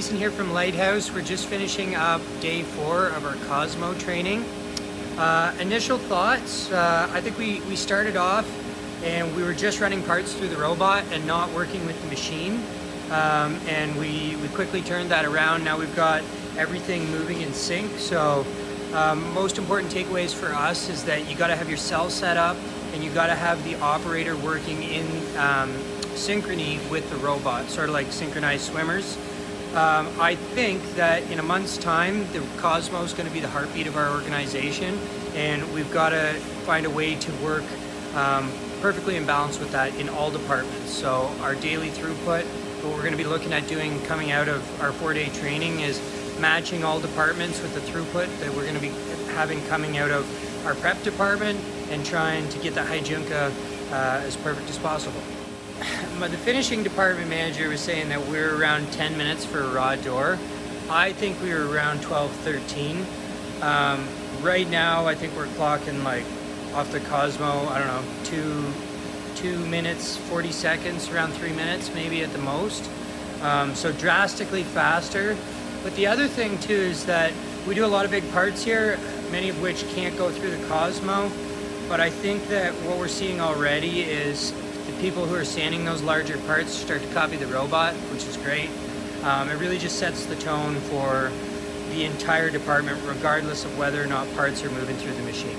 Jason here from Lighthouse. We're just finishing up day 4 of our Cosmo training. Initial thoughts, I think we started off and we were just running parts through the robot and not working with the machine. And we quickly turned that around. Now we've got everything moving in sync. So most important takeaways for us is that you got to have your cell set up and you got to have the operator working in synchrony with the robot, sort of like synchronized swimmers. I think that in a month's time, the Cosmo is going to be the heartbeat of our organization, and we've got to find a way to work perfectly in balance with that in all departments. So our daily throughput, what we're going to be looking at doing coming out of our 4-day training is matching all departments with the throughput that we're going to be having coming out of our prep department and trying to get the Hygienka as perfect as possible. The finishing department manager was saying that we're around 10 minutes for a raw door. I think we were around 12, 13. Right now, I think we're clocking like off the Cosmo, I don't know, 2 minutes, 40 seconds, around 3 minutes maybe at the most. So drastically faster. But the other thing too is that we do a lot of big parts here, many of which can't go through the Cosmo. But I think that what we're seeing already is the people who are sanding those larger parts start to copy the robot, which is great. It really just sets the tone for the entire department, regardless of whether or not parts are moving through the machine.